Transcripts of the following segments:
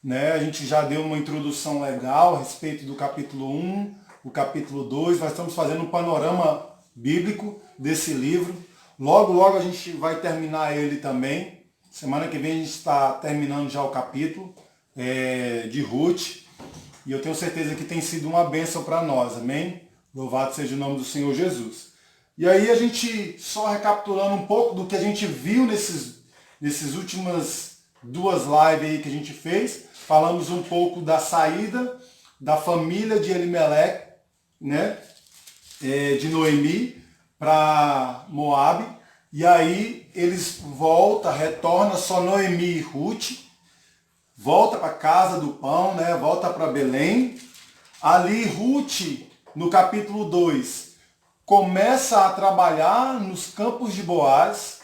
né? A gente já deu uma introdução legal a respeito do capítulo 1, o capítulo 2. Nós estamos fazendo um panorama bíblico desse livro. Logo, logo a gente vai terminar ele também. Semana que vem a gente está terminando já o capítulo de Ruth. E eu tenho certeza que tem sido uma bênção para nós, amém? Louvado seja o nome do Senhor Jesus. E aí a gente, só recapitulando um pouco do que a gente viu nesses últimas duas lives aí que a gente fez, falamos um pouco da saída da família de Elimeleque, né, de Noemi para Moabe, e aí eles retorna só Noemi e Ruth, volta para a casa do pão, né, volta para Belém. Ali Ruth, no capítulo 2, começa a trabalhar nos campos de Boaz,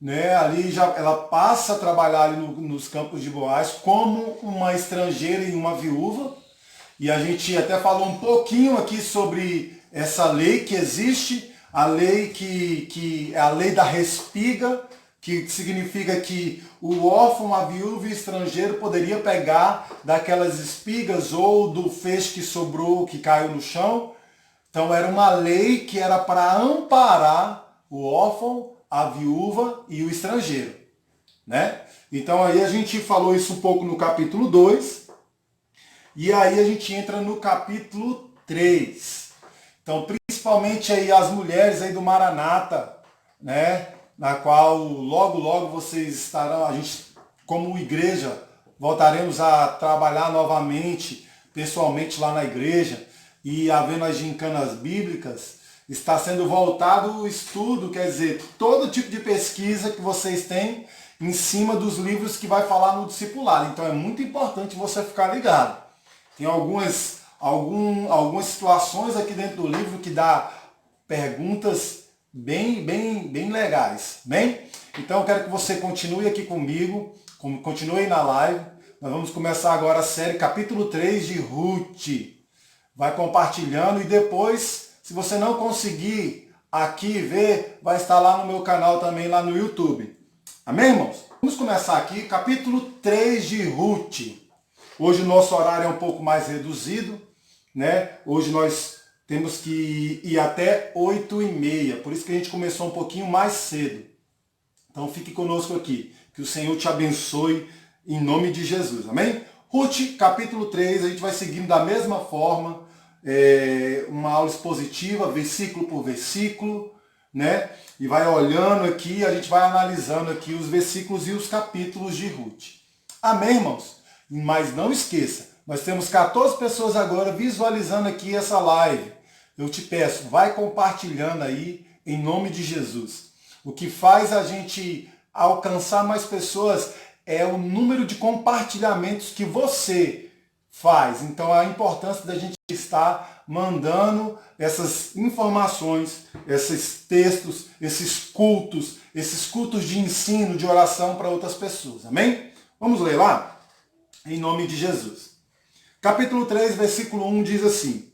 né? Ali já ela passa a trabalhar ali nos campos de Boaz como uma estrangeira e uma viúva. E a gente até falou um pouquinho aqui sobre essa lei que existe, a lei que é a lei da respiga, que significa que o órfão, a viúva e o estrangeiro poderia pegar daquelas espigas ou do feixe que sobrou, que caiu no chão. Então era uma lei que era para amparar o órfão, a viúva e o estrangeiro, né? Então aí a gente falou isso um pouco no capítulo 2, e aí a gente entra no capítulo 3. Então principalmente aí as mulheres aí do Maranata, né? Na qual logo logo vocês estarão, a gente como igreja voltaremos a trabalhar novamente, pessoalmente lá na igreja, e havendo as gincanas bíblicas, está sendo voltado o estudo, quer dizer, todo tipo de pesquisa que vocês têm em cima dos livros que vai falar no discipulado. Então é muito importante você ficar ligado. Tem algumas situações aqui dentro do livro que dá perguntas bem legais. Bem? Então eu quero que você continue aqui comigo, continue aí na live. Nós vamos começar agora a série capítulo 3 de Ruth. Vai compartilhando e depois, se você não conseguir aqui ver, vai estar lá no meu canal também, lá no YouTube. Amém, irmãos? Vamos começar aqui, capítulo 3 de Ruth. Hoje o nosso horário é um pouco mais reduzido, né? Hoje nós temos que ir até 8h30, por isso que a gente começou um pouquinho mais cedo. Então fique conosco aqui, que o Senhor te abençoe em nome de Jesus, amém? Ruth, capítulo 3, a gente vai seguindo da mesma forma, uma aula expositiva, versículo por versículo, né? E vai olhando aqui, a gente vai analisando aqui os versículos e os capítulos de Ruth. Amém, irmãos? Mas não esqueça, nós temos 14 pessoas agora visualizando aqui essa live. Eu te peço, vai compartilhando aí, em nome de Jesus. O que faz a gente alcançar mais pessoas é o número de compartilhamentos que você faz. Então a importância da gente estar mandando essas informações, esses textos, esses cultos de ensino, de oração para outras pessoas. Amém? Vamos ler lá? Em nome de Jesus. Capítulo 3, versículo 1 diz assim: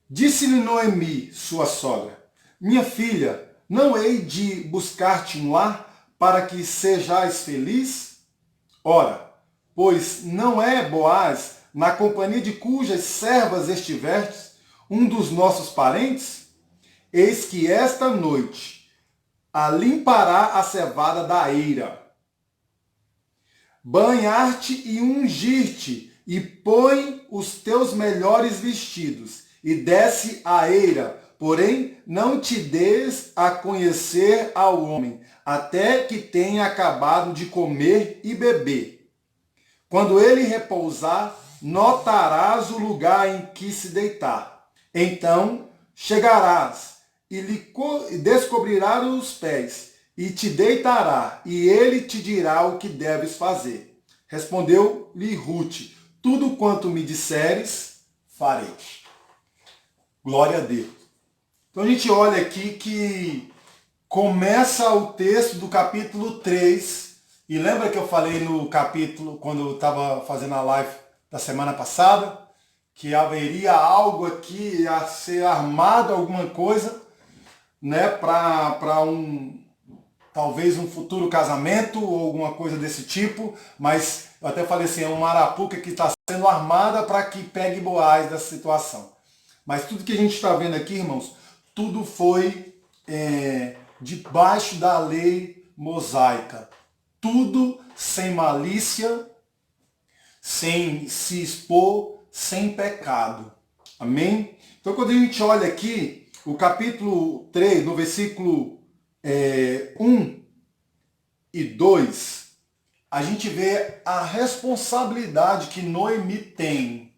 Disse-lhe Noemi, sua sogra, minha filha, não hei de buscar-te um lar para que sejais feliz? Ora, pois não é Boaz, na companhia de cujas servas estivestes, um dos nossos parentes? Eis que esta noite a limpará a cevada da eira, banhar-te e ungir-te, e põe os teus melhores vestidos, e desce a eira, porém não te des a conhecer ao homem, até que tenha acabado de comer e beber. Quando ele repousar, notarás o lugar em que se deitar. Então chegarás e lhe descobrirás os pés, e te deitará, e ele te dirá o que deves fazer. Respondeu-lhe Ruth: tudo quanto me disseres, farei. Glória a Deus. Então a gente olha aqui que começa o texto do capítulo 3, e lembra que eu falei no capítulo, quando eu estava fazendo a live da semana passada, que haveria algo aqui a ser armado, alguma coisa, né, para talvez um futuro casamento ou alguma coisa desse tipo, mas eu até falei assim, é uma arapuca que está sendo armada para que pegue Boaz dessa situação. Mas tudo que a gente está vendo aqui, irmãos, tudo foi debaixo da lei mosaica. Tudo sem malícia, sem se expor, sem pecado. Amém? Então quando a gente olha aqui, o capítulo 3, no versículo 1 e 2, a gente vê a responsabilidade que Noemi tem.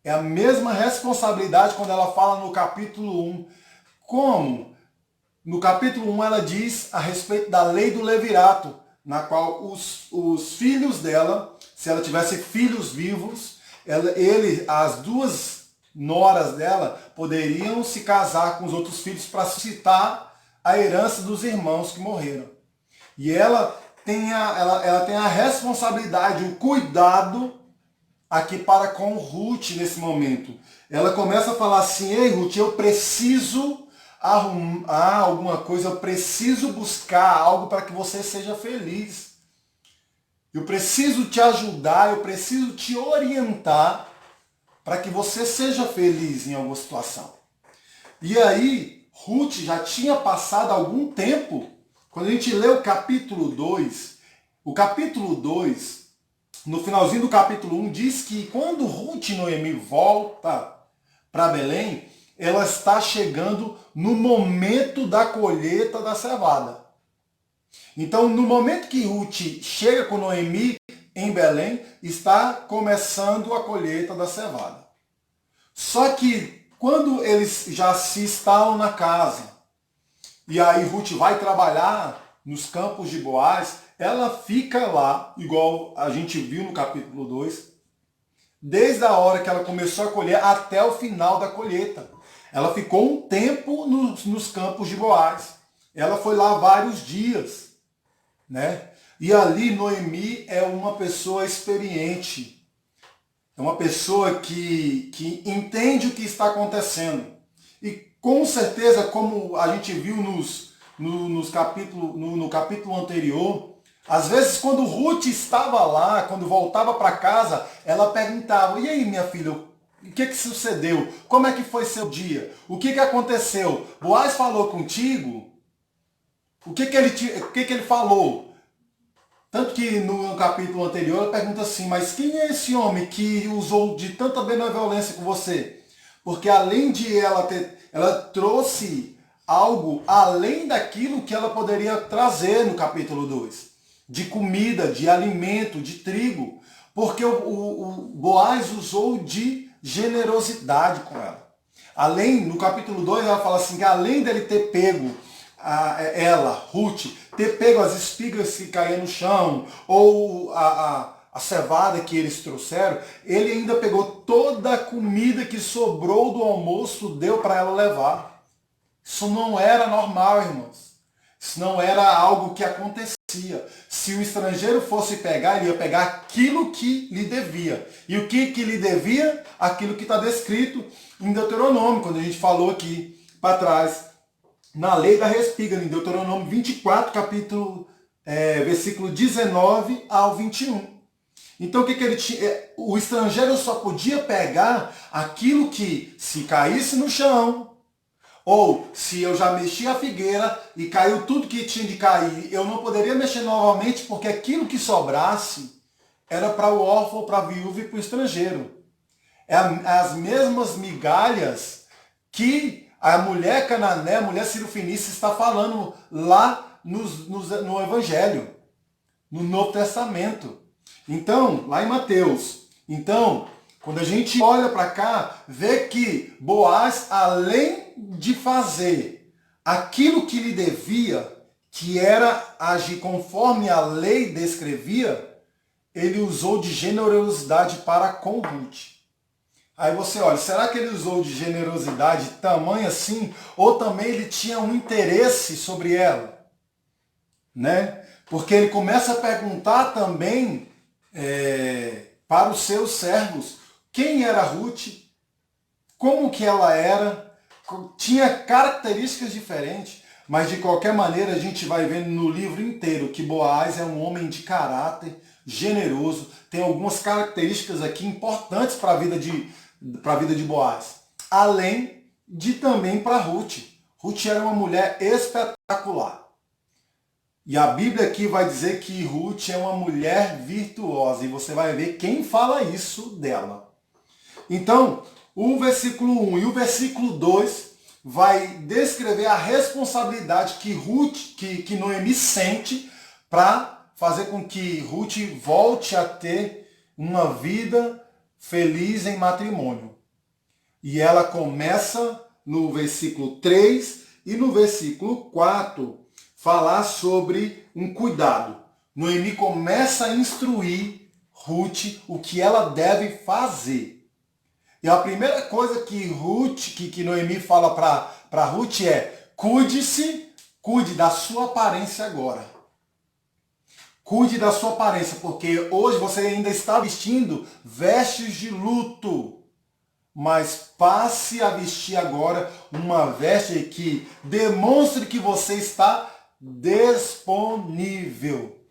É a mesma responsabilidade quando ela fala no capítulo 1. Como? No capítulo 1 ela diz a respeito da lei do levirato, na qual os filhos dela, se ela tivesse filhos vivos, as duas noras dela poderiam se casar com os outros filhos para suscitar a herança dos irmãos que morreram. E ela tem a responsabilidade, o cuidado aqui para com Ruth nesse momento. Ela começa a falar assim, ei Ruth, eu preciso arrumar alguma coisa, eu preciso buscar algo para que você seja feliz. Eu preciso te ajudar, eu preciso te orientar para que você seja feliz em alguma situação. E aí, Ruth já tinha passado algum tempo. Quando a gente lê o capítulo 2, no finalzinho do capítulo 1, diz que quando Ruth e Noemi volta para Belém, ela está chegando no momento da colheita da cevada. Então, no momento que Ruth chega com Noemi em Belém, está começando a colheita da cevada. Só que quando eles já se instalam na casa, e aí Ruth vai trabalhar nos campos de Boaz, ela fica lá, igual a gente viu no capítulo 2, desde a hora que ela começou a colher até o final da colheita. Ela ficou um tempo nos campos de Boaz. Ela foi lá vários dias, né? E ali Noemi é uma pessoa experiente. É uma pessoa que entende o que está acontecendo. E com certeza, como a gente viu no capítulo anterior, às vezes quando Ruth estava lá, quando voltava para casa, ela perguntava, e aí minha filha, o que sucedeu? Como é que foi seu dia? O que aconteceu? Boaz falou contigo? O que ele falou? Tanto que no capítulo anterior ela pergunta assim, mas quem é esse homem que usou de tanta benevolência com você? Porque além de ela trouxe algo além daquilo que ela poderia trazer no capítulo 2. De comida, de alimento, de trigo. Porque o Boaz usou de generosidade com ela. Além, no capítulo 2 ela fala assim, que além dele ter pego Ruth, ter pego as espigas que caíam no chão, ou a cevada que eles trouxeram, ele ainda pegou toda a comida que sobrou do almoço, deu para ela levar. Isso não era normal, irmãos. Isso não era algo que acontecia. Se o estrangeiro fosse pegar, ele ia pegar aquilo que lhe devia. E o que lhe devia? Aquilo que está descrito em Deuteronômio, quando a gente falou aqui para trás, na lei da respiga, em Deuteronômio 24, versículo 19 ao 21. Então o que ele tinha? O estrangeiro só podia pegar aquilo que, se caísse no chão, ou se eu já mexi a figueira e caiu tudo que tinha de cair, eu não poderia mexer novamente, porque aquilo que sobrasse era para o órfão, para a viúva e para o estrangeiro. É as mesmas migalhas que a mulher canané, a mulher cirofenícia está falando lá no Evangelho, no Novo Testamento. Então, lá em Mateus. Então, quando a gente olha para cá, vê que Boaz, além de fazer aquilo que lhe devia, que era agir conforme a lei descrevia, ele usou de generosidade para com Ruth. Aí você olha, será que ele usou de generosidade tamanho assim? Ou também ele tinha um interesse sobre ela? Né? Porque ele começa a perguntar também para os seus servos quem era Ruth, como que ela era, tinha características diferentes. Mas de qualquer maneira a gente vai vendo no livro inteiro que Boaz é um homem de caráter, generoso, tem algumas características aqui importantes para a vida de Boaz. Além de também para Ruth. Ruth era uma mulher espetacular. E a Bíblia aqui vai dizer que Ruth é uma mulher virtuosa. E você vai ver quem fala isso dela. Então, o versículo 1 e o versículo 2 vai descrever a responsabilidade que Noemi sente para fazer com que Ruth volte a ter uma vida feliz em matrimônio. E ela começa no versículo 3 e no versículo 4 falar sobre um cuidado. Noemi começa a instruir Ruth o que ela deve fazer. E a primeira coisa que Noemi fala para Ruth é: cuide da sua aparência agora. Cuide da sua aparência, porque hoje você ainda está vestindo vestes de luto. Mas passe a vestir agora uma veste que demonstre que você está disponível.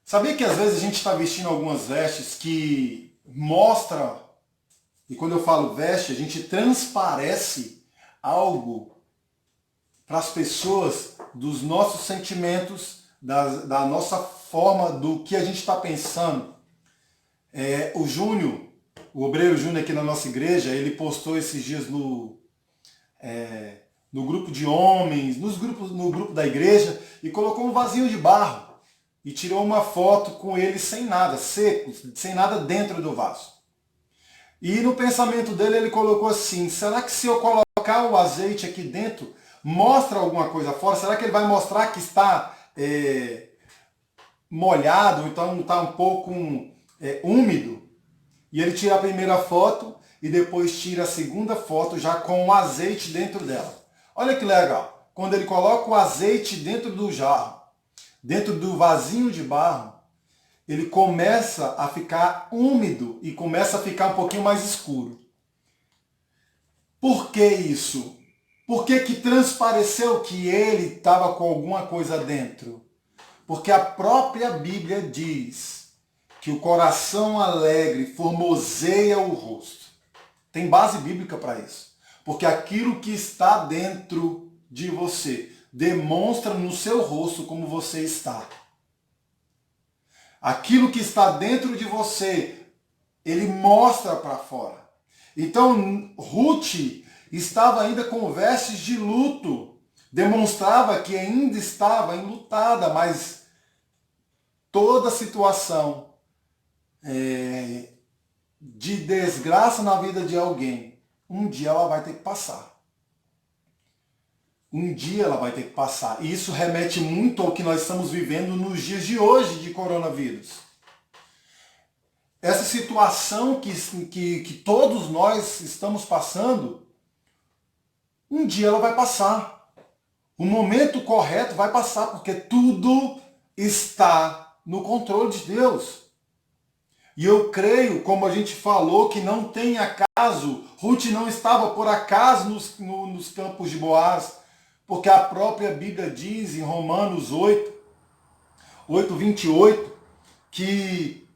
Sabia que às vezes a gente está vestindo algumas vestes que mostram, e quando eu falo veste, a gente transparece algo para as pessoas dos nossos sentimentos, da nossa forma, do que a gente está pensando. O Júnior, o obreiro Júnior aqui na nossa igreja, ele postou esses dias no grupo de homens, no grupo da igreja, e colocou um vasinho de barro e tirou uma foto com ele sem nada, seco, sem nada dentro do vaso. E no pensamento dele ele colocou assim: será que se eu colocar o azeite aqui dentro, mostra alguma coisa fora? Será que ele vai mostrar que está molhado, então está um pouco úmido? E ele tira a primeira foto e depois tira a segunda foto já com o azeite dentro dela. Olha que legal. Quando ele coloca o azeite dentro do jarro, dentro do vasinho de barro, ele começa a ficar úmido e começa a ficar um pouquinho mais escuro. Por que isso? Por que transpareceu que ele estava com alguma coisa dentro? Porque a própria Bíblia diz que o coração alegre formoseia o rosto. Tem base bíblica para isso. Porque aquilo que está dentro de você demonstra no seu rosto como você está. Aquilo que está dentro de você, ele mostra para fora. Então, Ruth estava ainda com vestes de luto. Demonstrava que ainda estava enlutada, mas toda situação de desgraça na vida de alguém, um dia ela vai ter que passar. Um dia ela vai ter que passar. E isso remete muito ao que nós estamos vivendo nos dias de hoje de coronavírus. Essa situação que todos nós estamos passando, um dia ela vai passar. O momento correto vai passar, porque tudo está no controle de Deus. E eu creio, como a gente falou, que não tem acaso. Ruth não estava por acaso nos campos de Boaz, porque a própria Bíblia diz em Romanos 8:28, que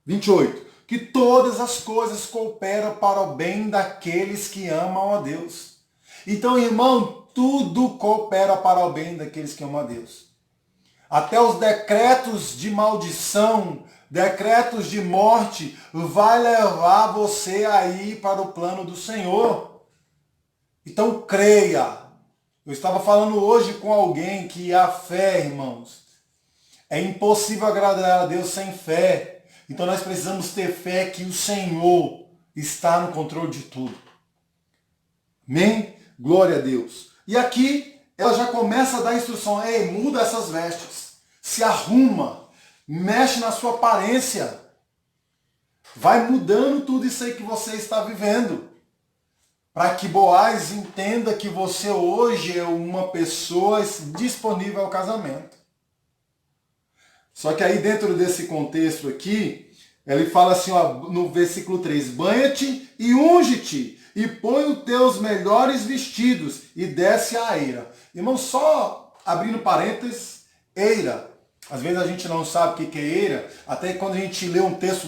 28, que todas as coisas cooperam para o bem daqueles que amam a Deus. Então, irmão, tudo coopera para o bem daqueles que amam a Deus. Até os decretos de maldição, decretos de morte, vai levar você aí para o plano do Senhor. Então creia. Eu estava falando hoje com alguém que a fé, irmãos, é impossível agradar a Deus sem fé. Então nós precisamos ter fé que o Senhor está no controle de tudo. Amém? Glória a Deus. E aqui ela já começa a dar instrução: ei, muda essas vestes, se arruma, mexe na sua aparência, vai mudando tudo isso aí que você está vivendo. Para que Boaz entenda que você hoje é uma pessoa disponível ao casamento. Só que aí dentro desse contexto aqui, ele fala assim, ó, no versículo 3, banha-te e unge-te, e põe os teus melhores vestidos e desce à eira. Irmão, só abrindo parênteses, eira. Às vezes a gente não sabe o que é eira, até quando a gente lê um texto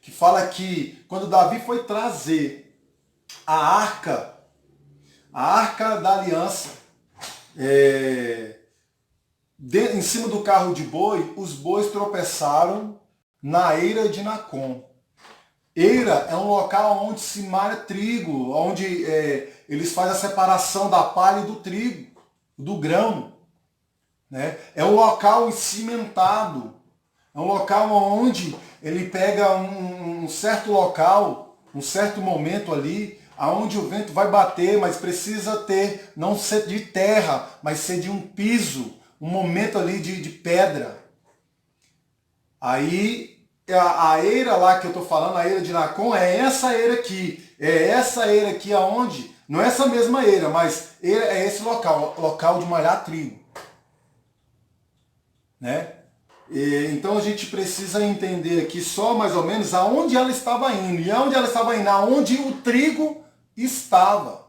que fala que quando Davi foi trazer a arca da aliança, em cima do carro de boi, os bois tropeçaram na eira de Nacon. Eira é um local onde se malha trigo, onde eles fazem a separação da palha e do trigo, do grão. Né? É um local cimentado, é um local onde ele pega um certo local, um certo momento ali, aonde o vento vai bater, mas precisa ter, não ser de terra, mas ser de um piso, um momento ali de pedra. Aí, a eira lá que eu estou falando, a eira de Nacon, é essa eira aqui. É essa eira aqui aonde, não é essa mesma eira, mas é esse local de malhar trigo. Né? Então a gente precisa entender aqui só mais ou menos aonde ela estava indo. E aonde ela estava indo? Aonde o trigo estava.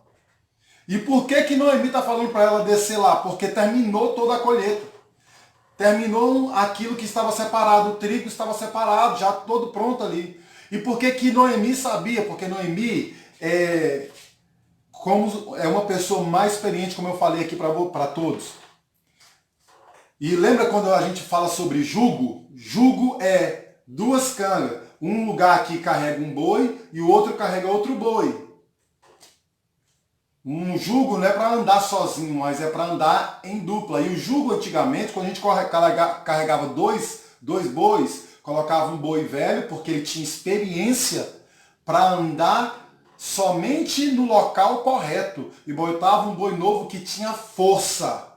E por que Noemi está falando para ela descer lá? Porque terminou toda a colheita. Terminou aquilo que estava separado. O trigo estava separado, já todo pronto ali. E por que Noemi sabia? Porque Noemi é uma pessoa mais experiente, como eu falei aqui para todos. E lembra quando a gente fala sobre jugo? Jugo é duas cangas. Um lugar aqui carrega um boi e o outro carrega outro boi. Um jugo não é para andar sozinho, mas é para andar em dupla. E o jugo antigamente, quando a gente carregava dois bois, colocava um boi velho, porque ele tinha experiência para andar somente no local correto. E botava um boi novo que tinha força.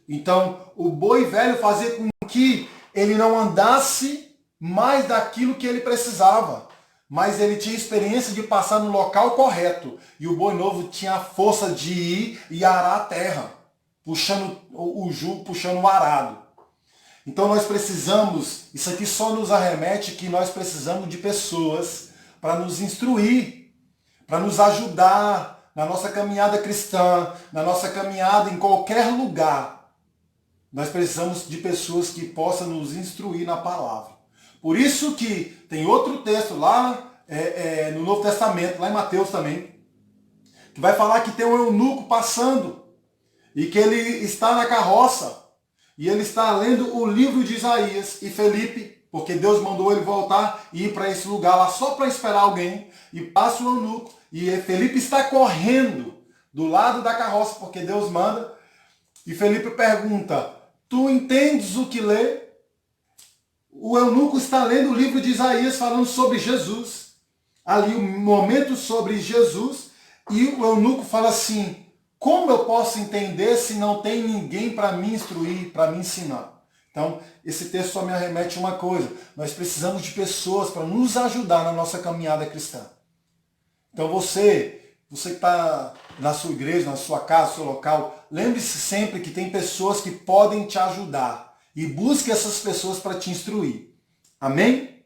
Então, o boi velho fazia com que ele não andasse mais daquilo que ele precisava, mas ele tinha experiência de passar no local correto. E o boi novo tinha a força de ir e arar a terra, puxando o jugo, puxando o arado. Então nós precisamos, isso aqui só nos arremete que nós precisamos de pessoas para nos instruir, para nos ajudar na nossa caminhada cristã, na nossa caminhada em qualquer lugar. Nós precisamos de pessoas que possam nos instruir na palavra. Por isso que tem outro texto lá no Novo Testamento, lá em Mateus também, que vai falar que tem um eunuco passando e que ele está na carroça e ele está lendo o livro de Isaías. E Felipe, porque Deus mandou ele voltar e ir para esse lugar lá só para esperar alguém, e passa o eunuco e Felipe está correndo do lado da carroça porque Deus manda. E Felipe pergunta: tu entendes o que lê? O eunuco está lendo o livro de Isaías falando sobre Jesus. Ali um momento sobre Jesus. E o eunuco fala assim: como eu posso entender se não tem ninguém para me instruir, para me ensinar? Então, esse texto só me arremete uma coisa. Nós precisamos de pessoas para nos ajudar na nossa caminhada cristã. Então você que está na sua igreja, na sua casa, no seu local, lembre-se sempre que tem pessoas que podem te ajudar. E busque essas pessoas para te instruir. Amém?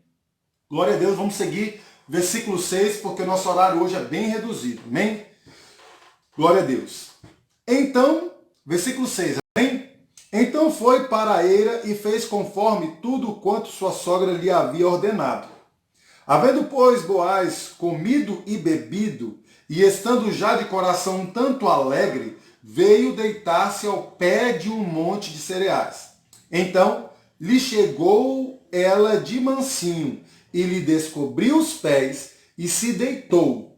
Glória a Deus, vamos seguir versículo 6, porque o nosso horário hoje é bem reduzido. Amém? Glória a Deus. Então, versículo 6, amém? Então foi para a eira e fez conforme tudo quanto sua sogra lhe havia ordenado. Havendo, pois, Boaz comido e bebido, e estando já de coração um tanto alegre, veio deitar-se ao pé de um monte de cereais. Então lhe chegou ela de mansinho, e lhe descobriu os pés, e se deitou.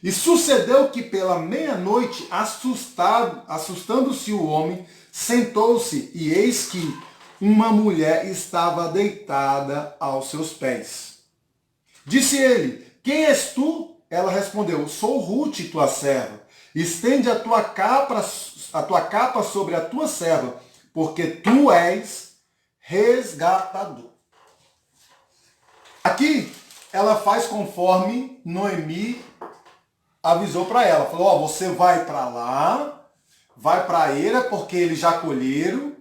E sucedeu que pela meia-noite, assustando-se o homem, sentou-se, e eis que uma mulher estava deitada aos seus pés. Disse ele: quem és tu? Ela respondeu: sou Rute, tua serva. Estende a tua capa sobre a tua serva, porque tu és resgatador. Aqui ela faz conforme Noemi avisou para ela. Falou: você vai para lá, vai para a eira, porque eles já colheram.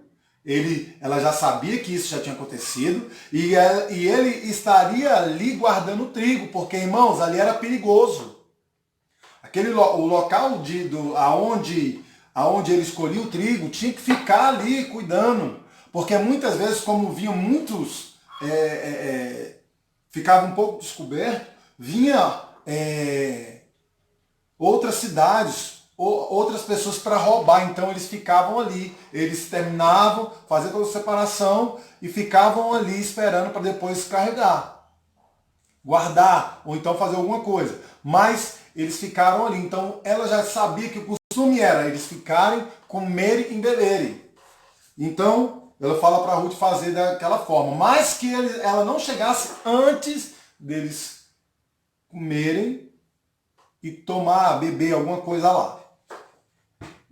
Ela já sabia que isso já tinha acontecido. E ele estaria ali guardando trigo, porque, irmãos, ali era perigoso. O local aonde ele escolhia o trigo tinha que ficar ali cuidando. Porque muitas vezes, como vinham muitos, ficava um pouco descoberto, vinha outras cidades, outras pessoas para roubar, então eles ficavam ali, eles terminavam, faziam toda a separação e ficavam ali esperando para depois carregar, guardar, ou então fazer alguma coisa. Mas eles ficaram ali, então ela já sabia que o costume era eles ficarem, comerem e beberem. Então ela fala para Ruth fazer daquela forma, mas que ela não chegasse antes deles comerem e beber alguma coisa lá.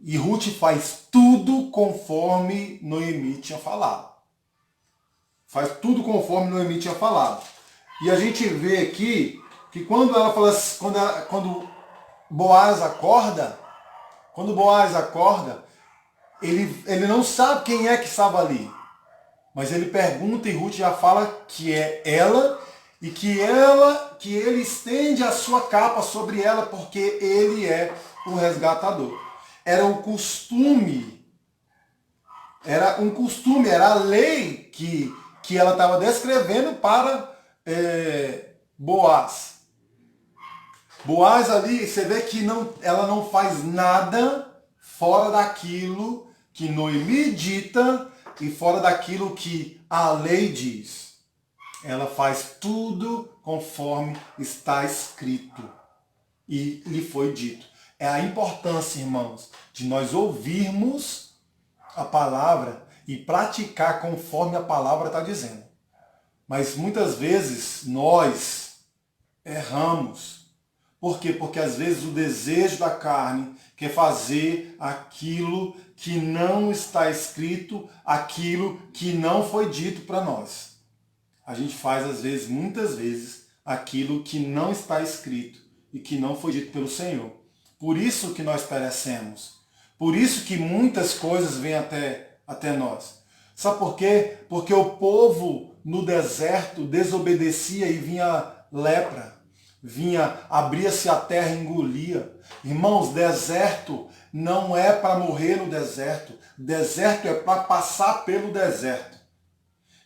E Ruth faz tudo conforme Noemi tinha falado. Faz tudo conforme Noemi tinha falado. E a gente vê aqui que quando ela fala, quando Boaz acorda, ele não sabe quem é que estava ali. Mas ele pergunta e Ruth já fala que é ela e que ele estende a sua capa sobre ela porque ele é o resgatador. Era um costume, era a lei que ela estava descrevendo para Boaz. Boaz ali, você vê que ela não faz nada fora daquilo que Noemi dita e fora daquilo que a lei diz. Ela faz tudo conforme está escrito e lhe foi dito. É a importância, irmãos, de nós ouvirmos a palavra e praticar conforme a palavra está dizendo. Mas muitas vezes nós erramos. Por quê? Porque às vezes o desejo da carne quer fazer aquilo que não está escrito, aquilo que não foi dito para nós. A gente faz às vezes, muitas vezes, aquilo que não está escrito e que não foi dito pelo Senhor. Por isso que nós perecemos. Por isso que muitas coisas vêm até nós. Sabe por quê? Porque o povo no deserto desobedecia e vinha lepra. Abria-se a terra e engolia. Irmãos, deserto não é para morrer no deserto. Deserto é para passar pelo deserto.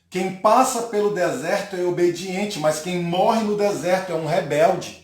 Quem passa pelo deserto é obediente, mas quem morre no deserto é um rebelde.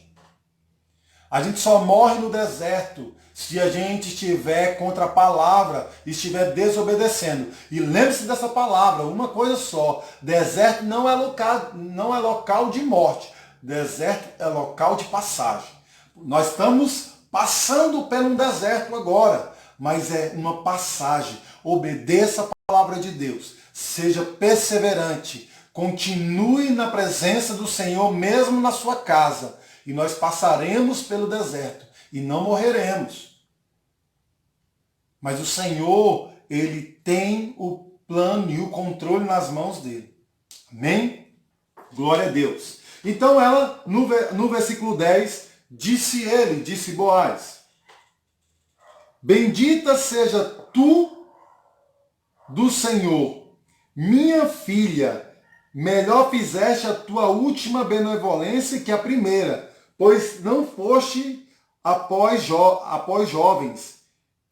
A gente só morre no deserto se a gente estiver contra a palavra, estiver desobedecendo. E lembre-se dessa palavra, uma coisa só: deserto não é local de morte. Deserto é local de passagem. Nós estamos passando por um deserto agora, mas é uma passagem. Obedeça a palavra de Deus. Seja perseverante. Continue na presença do Senhor, mesmo na sua casa. E nós passaremos pelo deserto e não morreremos. Mas o Senhor, Ele tem o plano e o controle nas mãos dele. Amém? Glória a Deus. Então ela, no versículo 10, disse Boaz: bendita seja tu do Senhor, minha filha, melhor fizeste a tua última benevolência que a primeira, pois não foste após jovens,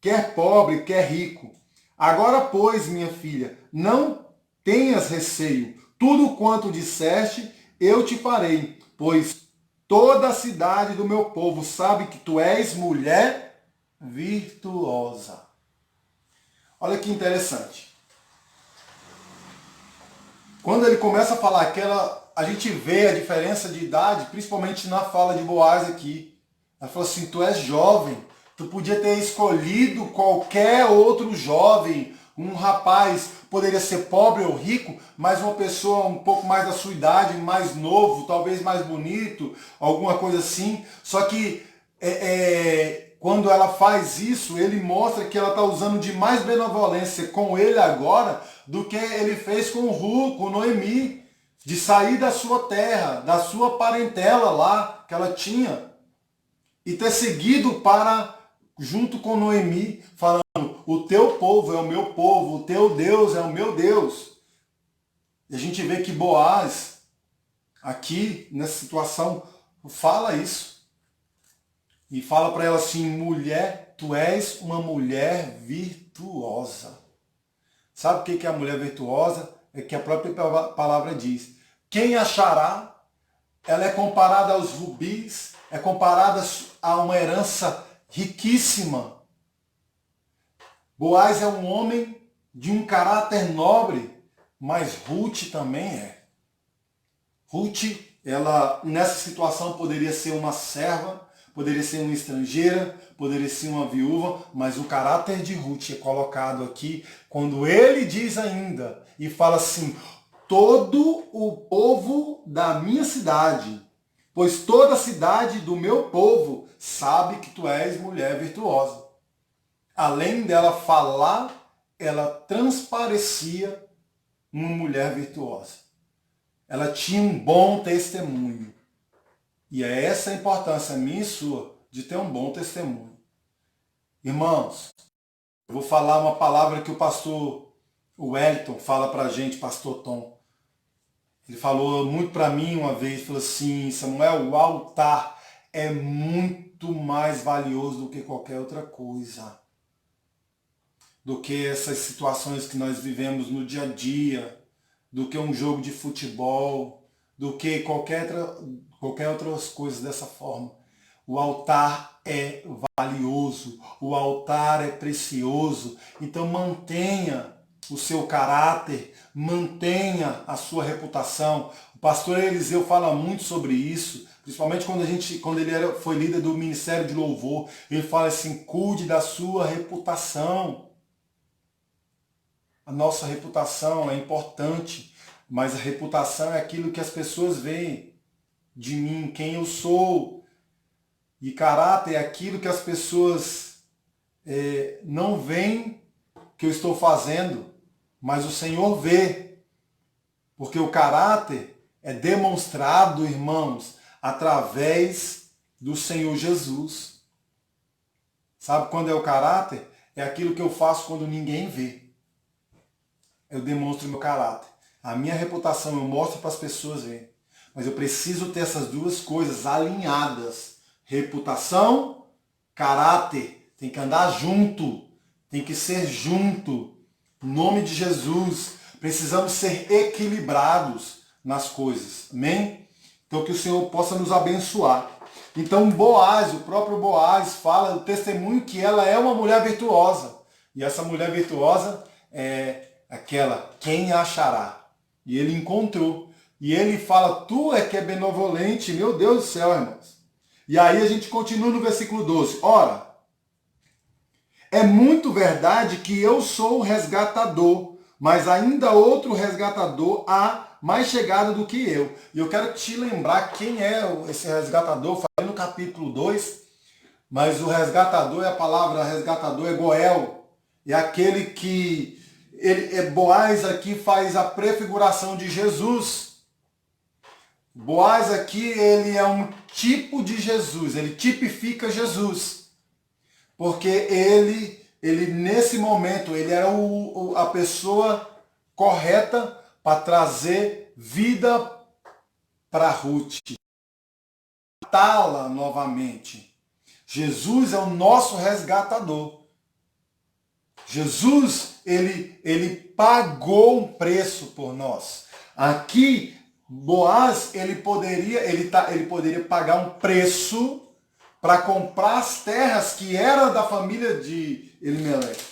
quer pobre, quer rico. Agora, pois, minha filha, não tenhas receio, tudo quanto disseste, eu te farei, pois toda a cidade do meu povo sabe que tu és mulher virtuosa. Olha que interessante. Quando ele começa a falar a gente vê a diferença de idade, principalmente na fala de Boaz aqui. Ela falou assim: tu és jovem, tu podia ter escolhido qualquer outro jovem, um rapaz, poderia ser pobre ou rico, mas uma pessoa um pouco mais da sua idade, mais novo, talvez mais bonito, alguma coisa assim. Só que quando ela faz isso, ele mostra que ela está usando de mais benevolência com ele agora do que ele fez com Noemi, de sair da sua terra, da sua parentela lá que ela tinha, e ter seguido junto com Noemi, falando: o teu povo é o meu povo, o teu Deus é o meu Deus. E a gente vê que Boaz, aqui nessa situação, fala isso. e fala para ela assim: mulher, tu és uma mulher virtuosa. Sabe o que é a mulher virtuosa? É que a própria palavra diz. Quem achará? Ela é comparada aos rubis, é comparada a uma herança riquíssima. Boaz é um homem de um caráter nobre, mas Ruth também é. Ruth, ela nessa situação poderia ser uma serva, poderia ser uma estrangeira, poderia ser uma viúva, mas o caráter de Ruth é colocado aqui quando ele diz ainda e fala assim: todo o povo da minha cidade, pois toda a cidade do meu povo sabe que tu és mulher virtuosa. Além dela falar, ela transparecia uma mulher virtuosa. Ela tinha um bom testemunho. E é essa a importância minha e sua, de ter um bom testemunho. Irmãos, eu vou falar uma palavra que o pastor Wellington fala pra gente, pastor Tom. Ele falou muito para mim uma vez, falou assim: Samuel, o altar é muito mais valioso do que qualquer outra coisa. Do que essas situações que nós vivemos no dia a dia, do que um jogo de futebol, do que qualquer outras coisas dessa forma. O altar é valioso, o altar é precioso, então mantenha o seu caráter, mantenha a sua reputação. O pastor Eliseu fala muito sobre isso, principalmente quando ele foi líder do Ministério de Louvor. Ele fala assim: cuide da sua reputação. A nossa reputação é importante, mas a reputação é aquilo que as pessoas veem de mim, quem eu sou. E caráter é aquilo que as pessoas não veem que eu estou fazendo, mas o Senhor vê. Porque o caráter é demonstrado, irmãos, através do Senhor Jesus. Sabe quando é o caráter? É aquilo que eu faço quando ninguém vê. Eu demonstro o meu caráter. A minha reputação eu mostro para as pessoas verem. Mas eu preciso ter essas duas coisas alinhadas. Reputação, caráter. Tem que andar junto. Tem que ser junto. Em nome de Jesus. Precisamos ser equilibrados nas coisas. Amém? Então que o Senhor possa nos abençoar. Então Boaz, o próprio Boaz, fala o testemunho que ela é uma mulher virtuosa. E essa mulher virtuosa é aquela, quem achará? E ele encontrou. E ele fala: tu é que é benevolente, meu Deus do céu, irmãos. E aí a gente continua no versículo 12. Ora, é muito verdade que eu sou o resgatador, mas ainda outro resgatador há mais chegado do que eu. E eu quero te lembrar quem é esse resgatador. Falei no capítulo 2, mas o resgatador, a palavra resgatador é Goel. É aquele que... Boaz aqui faz a prefiguração de Jesus. Boaz aqui, ele é um tipo de Jesus, ele tipifica Jesus. Porque ele nesse momento, ele era a pessoa correta para trazer vida para Ruth. Matá-la novamente. Jesus é o nosso resgatador. Jesus, ele pagou um preço por nós. Aqui, Boaz, ele poderia pagar um preço para comprar as terras que eram da família de Elimeleque.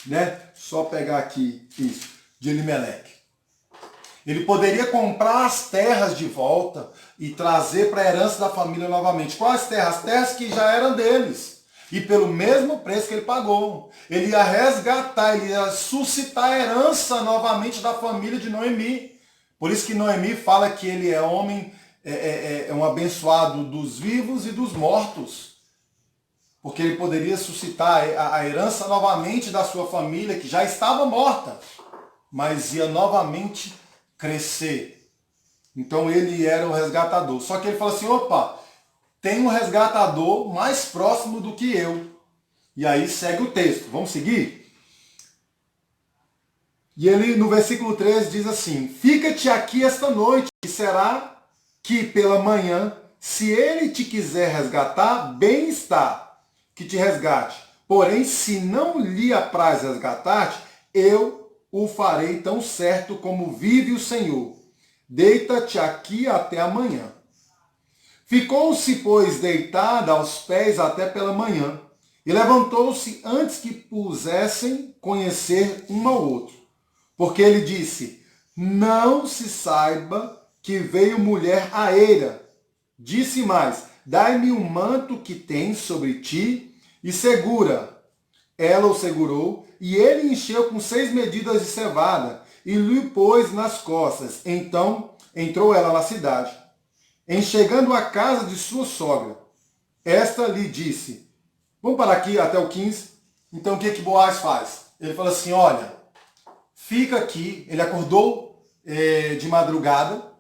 Né? Só pegar aqui isso, de Elimeleque. Ele poderia comprar as terras de volta e trazer para a herança da família novamente. Quais terras? As terras que já eram deles. E pelo mesmo preço que ele pagou. Ele ia resgatar, ele ia suscitar a herança novamente da família de Noemi. Por isso que Noemi fala que ele é homem, é um abençoado dos vivos e dos mortos. Porque ele poderia suscitar a herança novamente da sua família, que já estava morta, mas ia novamente crescer. Então ele era o resgatador. Só que ele fala assim: opa, tem um resgatador mais próximo do que eu. E aí segue o texto. Vamos seguir? E ele no versículo 13 diz assim: fica-te aqui esta noite, e será que pela manhã Se ele te quiser resgatar, bem está que te resgate. Porém, se não lhe apraz resgatar-te, eu o farei tão certo como vive o Senhor. Deita-te aqui até amanhã. Ficou-se, pois, deitada aos pés até pela manhã, e levantou-se antes que pusessem conhecer um ao outro. Porque ele disse, não se saiba que veio mulher à eira. Disse mais, dai-me o manto que tens sobre ti e segura. Ela o segurou, e ele encheu com 6 medidas de cevada, e lhe pôs nas costas. Então entrou ela na cidade. Em chegando à casa de sua sogra, esta lhe disse, vamos parar aqui até o 15. Então o que Boaz faz? Ele fala assim, olha, fica aqui. Ele acordou de madrugada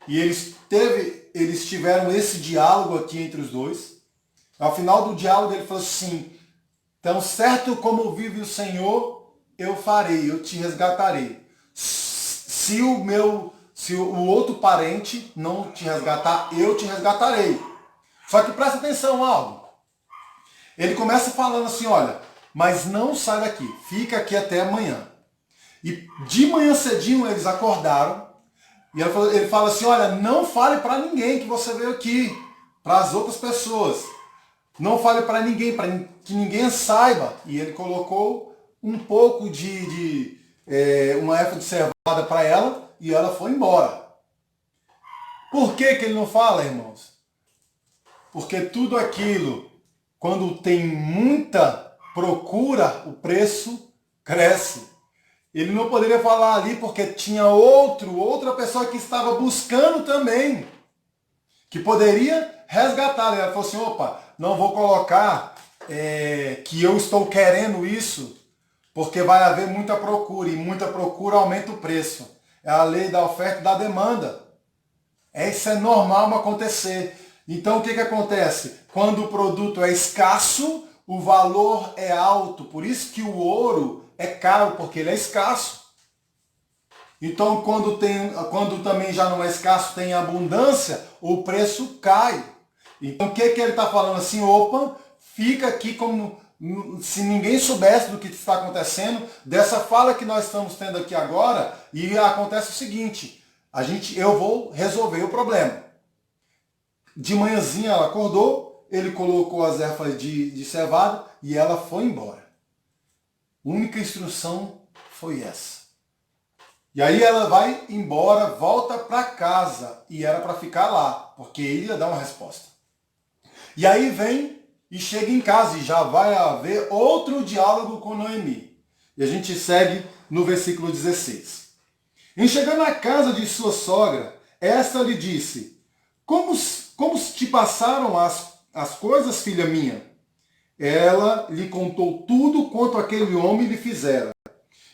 e eles tiveram esse diálogo aqui entre os dois. Ao final do diálogo ele falou assim, tão certo como vive o Senhor, eu farei, eu te resgatarei. Se o outro parente não te resgatar, eu te resgatarei. Só que presta atenção, Aldo. Ele começa falando assim, olha, mas não sai daqui, fica aqui até amanhã. E de manhã cedinho eles acordaram, e ele fala assim, olha, não fale para ninguém que você veio aqui, para as outras pessoas. Não fale para ninguém, para que ninguém saiba. E ele colocou um pouco de uma éfa de cevada para ela, e ela foi embora. Por que ele não fala, irmãos? Porque tudo aquilo, quando tem muita procura, o preço cresce. Ele não poderia falar ali porque tinha outra pessoa que estava buscando também, que poderia resgatar. Ele falou assim, opa, não vou colocar que eu estou querendo isso, porque vai haver muita procura, e muita procura aumenta o preço. É a lei da oferta e da demanda. Isso é normal acontecer. Então o que acontece? Quando o produto é escasso, o valor é alto. Por isso que o ouro é caro, porque ele é escasso. Então quando também já não é escasso, tem abundância, o preço cai. Então o que ele está falando assim? Opa, fica aqui como se ninguém soubesse do que está acontecendo, dessa fala que nós estamos tendo aqui agora, e acontece o seguinte, eu vou resolver o problema. De manhãzinha ela acordou, ele colocou as ervas de cevada e ela foi embora. A única instrução foi essa. E aí ela vai embora, volta para casa, e era para ficar lá, porque ele ia dar uma resposta. E aí vem e chega em casa, e já vai haver outro diálogo com Noemi. E a gente segue no versículo 16. Em chegando à casa de sua sogra, esta lhe disse, como te passaram as coisas, filha minha? Ela lhe contou tudo quanto aquele homem lhe fizera.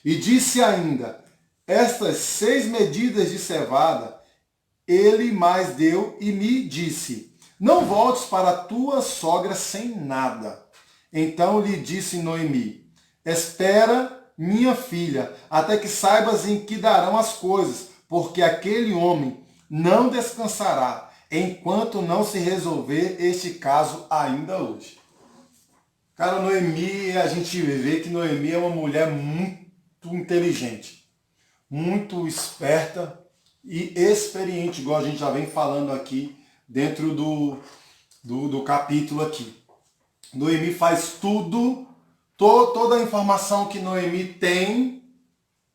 E disse ainda, estas 6 medidas de cevada ele mais deu e me disse, não voltes para a tua sogra sem nada. Então lhe disse Noemi, espera, minha filha, até que saibas em que darão as coisas, porque aquele homem não descansará, enquanto não se resolver este caso ainda hoje. Cara, Noemi, a gente vê que Noemi é uma mulher muito inteligente, muito esperta e experiente, igual a gente já vem falando aqui dentro do capítulo aqui. Noemi faz tudo, toda a informação que Noemi tem,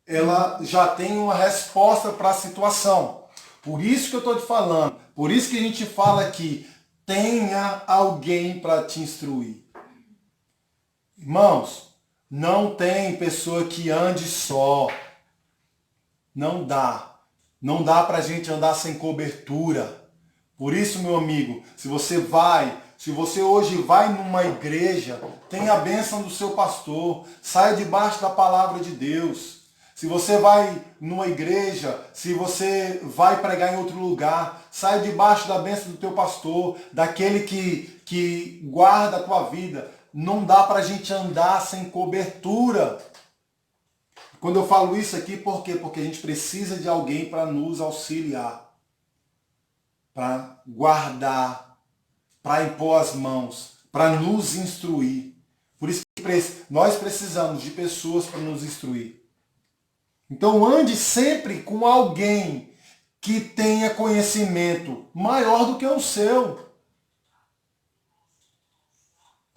ela já tem uma resposta para a situação. Por isso que eu estou te falando, por isso que a gente fala aqui, tenha alguém para te instruir. Irmãos, não tem pessoa que ande só. Não dá. Não dá para a gente andar sem cobertura. Por isso, meu amigo, se você hoje vai numa igreja, tenha a bênção do seu pastor, saia debaixo da palavra de Deus. Se você vai numa igreja, se você vai pregar em outro lugar, saia debaixo da bênção do teu pastor, daquele que guarda a tua vida. Não dá para a gente andar sem cobertura. Quando eu falo isso aqui, por quê? Porque a gente precisa de alguém para nos auxiliar. para guardar, para impor as mãos, para nos instruir. Por isso que nós precisamos de pessoas para nos instruir. Então ande sempre com alguém que tenha conhecimento maior do que o seu.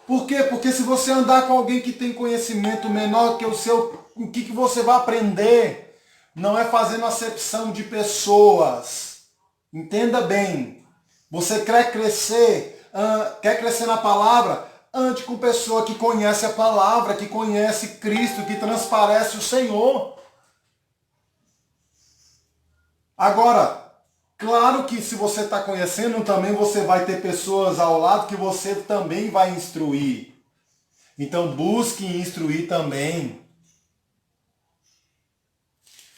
Por quê? Porque se você andar com alguém que tem conhecimento menor que o seu, o que você vai aprender? Não é fazendo acepção de pessoas. Entenda bem. Você quer crescer na palavra? Ande com pessoa que conhece a palavra, que conhece Cristo, que transparece o Senhor. Agora, claro que se você está conhecendo, também você vai ter pessoas ao lado que você também vai instruir. Então busque instruir também.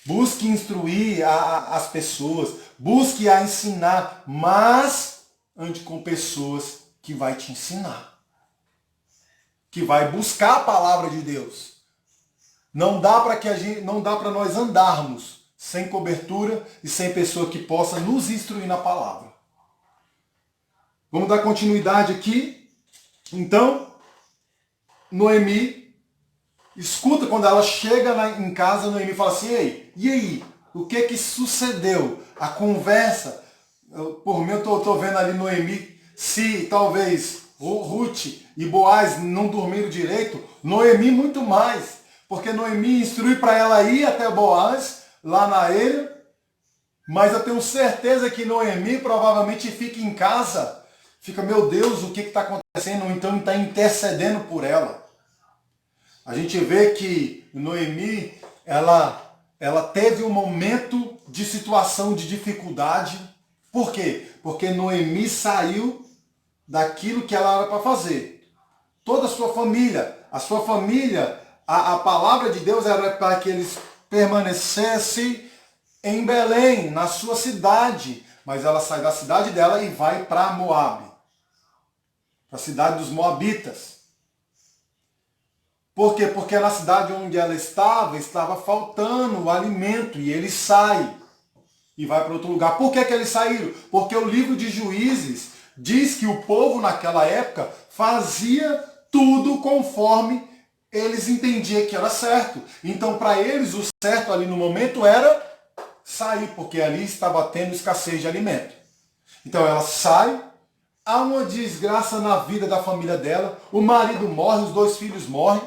Busque instruir as pessoas. Busque a ensinar. Mas ande com pessoas que vai te ensinar. Que vai buscar a palavra de Deus. Não dá para nós andarmos sem cobertura e sem pessoa que possa nos instruir na palavra. Vamos dar continuidade aqui. Então, Noemi escuta quando ela chega lá em casa, Noemi fala assim, ei, e aí? O que sucedeu? A conversa, por mim eu estou vendo ali Noemi, se talvez Ruth e Boaz não dormiram direito, Noemi muito mais, porque Noemi instrui para ela ir até Boaz, lá na ilha, mas eu tenho certeza que Noemi provavelmente fica em casa, fica, meu Deus, o que está acontecendo? Ou então está intercedendo por ela. A gente vê que Noemi, ela teve um momento de situação de dificuldade. Por quê? Porque Noemi saiu daquilo que ela era para fazer. Toda a sua família, a palavra de Deus era para que eles permanecessem em Belém, na sua cidade. Mas ela sai da cidade dela e vai para Moabe, para a cidade dos Moabitas. Por quê? Porque na cidade onde ela estava faltando o alimento e ele sai e vai para outro lugar. Por que eles saíram? Porque o livro de Juízes diz que o povo naquela época fazia tudo conforme eles entendiam que era certo. Então para eles o certo ali no momento era sair, porque ali estava tendo escassez de alimento. Então ela sai, há uma desgraça na vida da família dela, o marido morre, os 2 filhos morrem,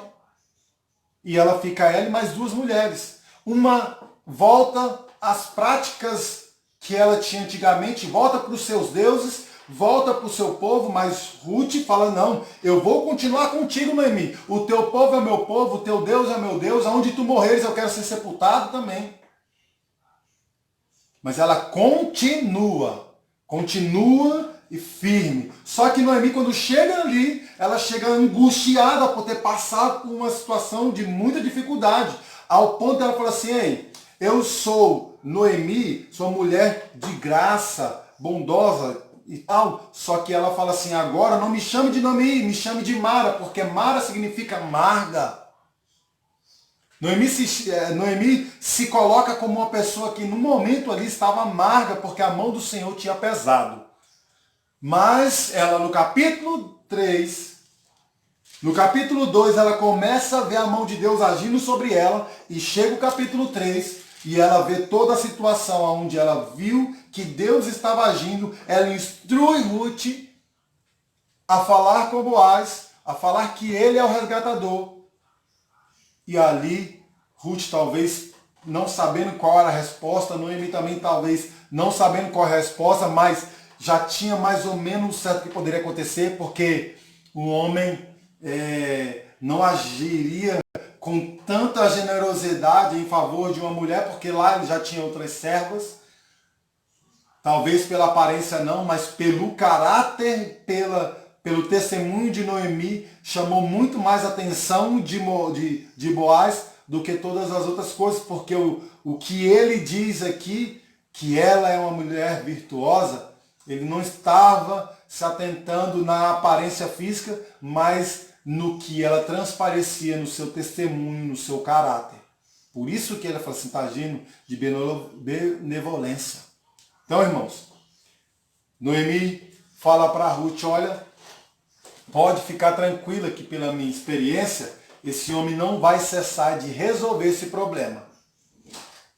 e ela fica ela e mais 2 mulheres. Uma volta às práticas que ela tinha antigamente, volta para os seus deuses, volta para o seu povo, mas Ruth fala, não, eu vou continuar contigo, Noemi. O teu povo é meu povo, o teu Deus é meu Deus, aonde tu morreres eu quero ser sepultado também. Mas ela continua e firme. Só que Noemi, quando chega ali, ela chega angustiada por ter passado por uma situação de muita dificuldade. Ao ponto dela falar assim, ei, eu sou Noemi, sou mulher de graça, bondosa e tal. Só que ela fala assim, agora não me chame de Noemi, me chame de Mara, porque Mara significa amarga. Noemi se coloca como uma pessoa que no momento ali estava amarga, porque a mão do Senhor tinha pesado. Mas ela no capítulo 3, no capítulo 2, ela começa a ver a mão de Deus agindo sobre ela, e chega o capítulo 3, e ela vê toda a situação onde ela viu que Deus estava agindo, ela instrui Ruth a falar com Boaz, a falar que ele é o resgatador. E ali, Ruth talvez não sabendo qual era a resposta, Noemi também talvez não sabendo qual era a resposta, mas já tinha mais ou menos certo o que poderia acontecer, porque o homem não agiria com tanta generosidade em favor de uma mulher, porque lá ele já tinha outras servas. Talvez pela aparência não, mas pelo caráter, pelo testemunho de Noemi, chamou muito mais a atenção de Boaz do que todas as outras coisas, porque o que ele diz aqui, que ela é uma mulher virtuosa, ele não estava se atentando na aparência física, mas no que ela transparecia no seu testemunho, no seu caráter. Por isso que ele está agindo de benevolência. Então, irmãos, Noemi fala para Ruth, olha, pode ficar tranquila que pela minha experiência, esse homem não vai cessar de resolver esse problema.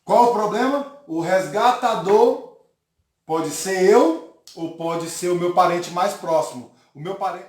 Qual o problema? O resgatador pode ser eu ou pode ser o meu parente mais próximo. O meu parente...